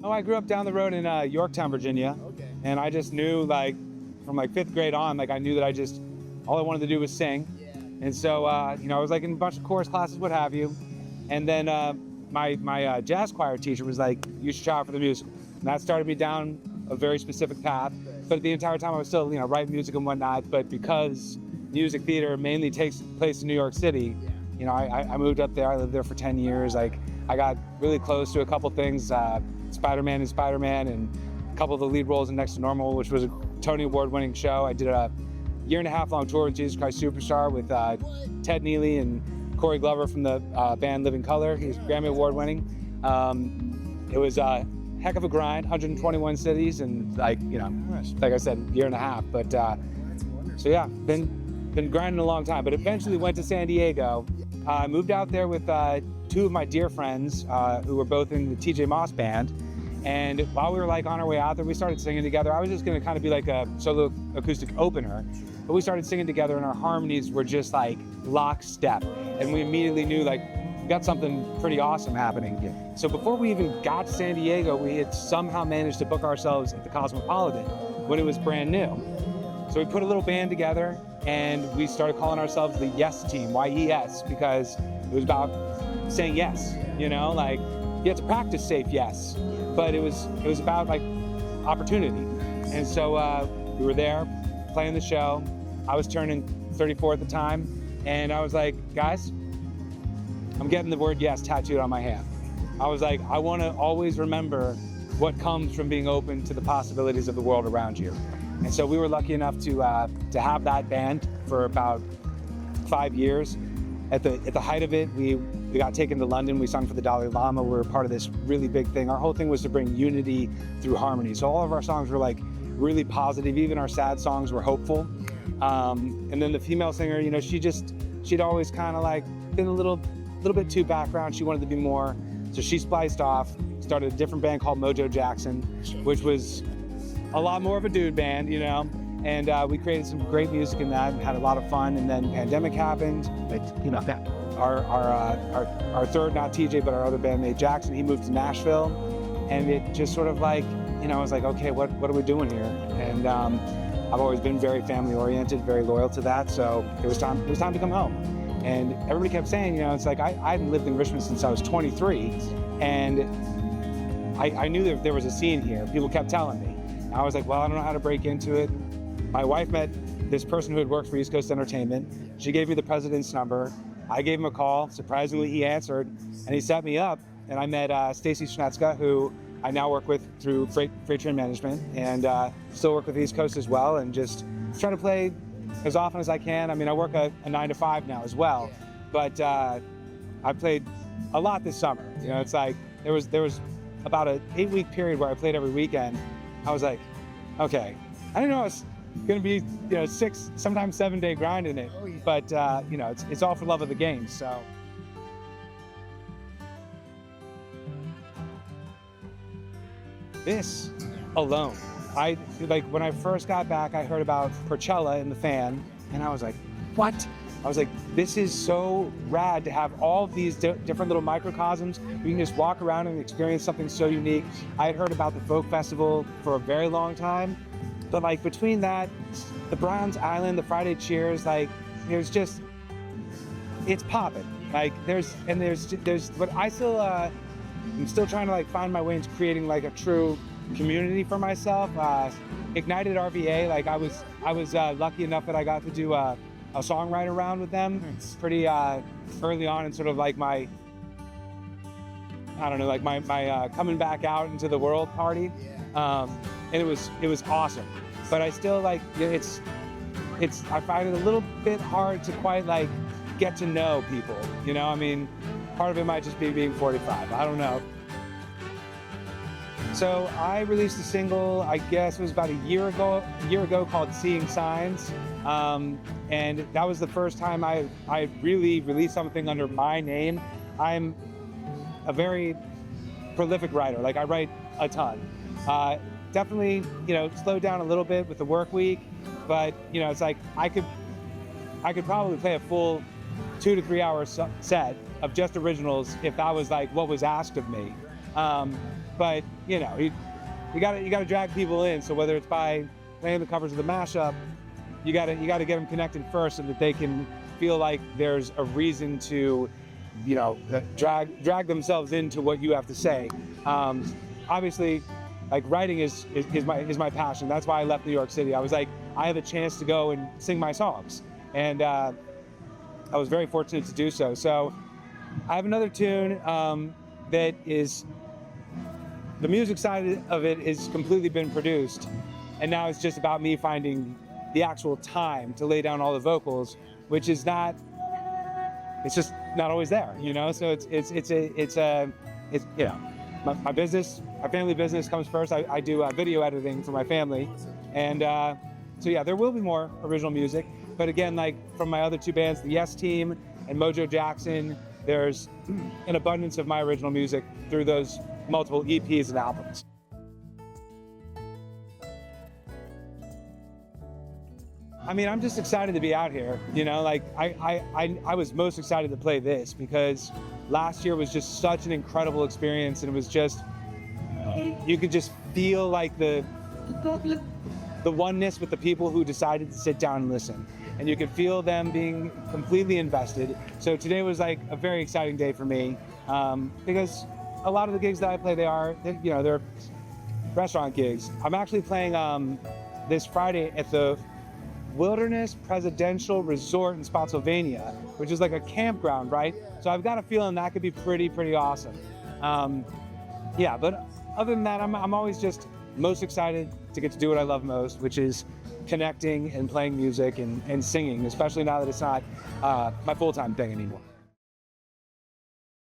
Oh, I grew up down the road in Yorktown, Virginia. Okay. And I just knew, like, from like 5th grade on, like I knew that all I wanted to do was sing. Yeah. And so, I was like in a bunch of chorus classes, what have you. And then my jazz choir teacher was like, you should try out for the musical. And that started me down a very specific path. But the entire time I was still, writing music and whatnot. But because music theater mainly takes place in New York City, I moved up there. I lived there for 10 years. Like, I got really close to a couple things, Spider-Man and a couple of the lead roles in Next to Normal, which was a Tony Award-winning show. I did a 1.5-year long tour with Jesus Christ Superstar with Ted Neely and Corey Glover from the band Living Colour. He's Grammy Award-winning. It was a heck of a grind, 121 cities, and like I said, 1.5 years. But so yeah, been grinding a long time. But eventually went to San Diego. I moved out there with 2 of my dear friends who were both in the TJ Moss band. And while we were like on our way out there, we started singing together. I was just gonna kind of be like a solo acoustic opener, but we started singing together and our harmonies were just like lockstep. And we immediately knew like, we got something pretty awesome happening. Yeah. So before we even got to San Diego, we had somehow managed to book ourselves at the Cosmopolitan when it was brand new. So we put a little band together and we started calling ourselves the Yes Team, Y-E-S, because it was about saying yes, like you have to practice safe yes, but it was about like opportunity. And so we were there playing the show. I was turning 34 at the time, and I was like, guys, I'm getting the word yes tattooed on my hand. I was like, I want to always remember what comes from being open to the possibilities of the world around you. And so we were lucky enough to have that band for about 5 years. At the height of it, we got taken to London. We sung for the Dalai Lama. We were part of this really big thing. Our whole thing was to bring unity through harmony. So all of our songs were like really positive. Even our sad songs were hopeful. And then the female singer, she'd always kind of like been a little bit too background. She wanted to be more. So she spliced off, started a different band called Mojo Jackson, which was a lot more of a dude band, and we created some great music in that and had a lot of fun. And then pandemic happened. But our third, not TJ, but our other bandmate Jackson, he moved to Nashville, and it just sort of like, I was like, okay, what are we doing here? And I've always been very family oriented, very loyal to that. So it was time to come home. And everybody kept saying, it's like I hadn't lived in Richmond since I was 23, and I knew that there was a scene here. People kept telling me. I was like, well, I don't know how to break into it. My wife met this person who had worked for East Coast Entertainment. She gave me the president's number. I gave him a call. Surprisingly, he answered, and he set me up. And I met Stacy Schnetska, who I now work with through Freight Train Management, and still work with East Coast as well, and just try to play as often as I can. I mean, I work a 9 to 5 now as well, but I played a lot this summer. It's like there was about an 8-week period where I played every weekend. I was like, okay, I didn't know I was going to be 6, sometimes 7-day grind in it, but it's all for love of the game. So this alone, when I first got back, I heard about Coachella and the Fan, and I was like, what? I was like, this is so rad to have all of these different little microcosms. You can just walk around and experience something so unique. I had heard about the folk festival for a very long time, but like between that, the Bronze Island, the Friday Cheers, like it's popping. Like there's, but I still, I'm still trying to like find my way into creating like a true community for myself. Ignited RVA, like I was lucky enough that I got to do a songwriter round with them. It's pretty early on in sort of like my coming back out into the world party. And it was awesome. But I still like, I find it a little bit hard to quite like get to know people, I mean, part of it might just be being 45, I don't know. So I released a single, I guess it was about a year ago called Seeing Signs. And that was the first time I really released something under my name. I'm a very prolific writer, like I write a ton. Definitely, slowed down a little bit with the work week, but it's like I could probably play a full 2 to 3 hour set of just originals if that was like what was asked of me. but you know, you gotta drag people in. So whether it's by playing the covers of the mashup, you gotta get them connected first so that they can feel like there's a reason to, you know, drag themselves into what you have to say. Obviously, like writing is my passion. That's why I left New York City. I was like, I have a chance to go and sing my songs, and I was very fortunate to do so. So I have another tune that is, the music side of it has completely been produced, and now it's just about me finding the actual time to lay down all the vocals, which is not, it's just not always there, you know. So it's you know, my business, my family business comes first. I do video editing for my family, and so yeah, there will be more original music. But again, like from my other two bands, the Yes Team and Mojo Jackson, there's an abundance of my original music through those multiple EPs and albums. I mean, I'm just excited to be out here, you know, like I was most excited to play this because last year was just such an incredible experience, and it was just, you could just feel like the oneness with the people who decided to sit down and listen, and you could feel them being completely invested. So today was like a very exciting day for me, because a lot of the gigs that I play, they're restaurant gigs. I'm actually playing this Friday at the Wilderness Presidential Resort in Spotsylvania, which is like a campground, right? So I've got a feeling that could be pretty awesome. Yeah, but other than that, I'm always just most excited to get to do what I love most, which is connecting and playing music and singing, especially now that it's not my full-time thing anymore.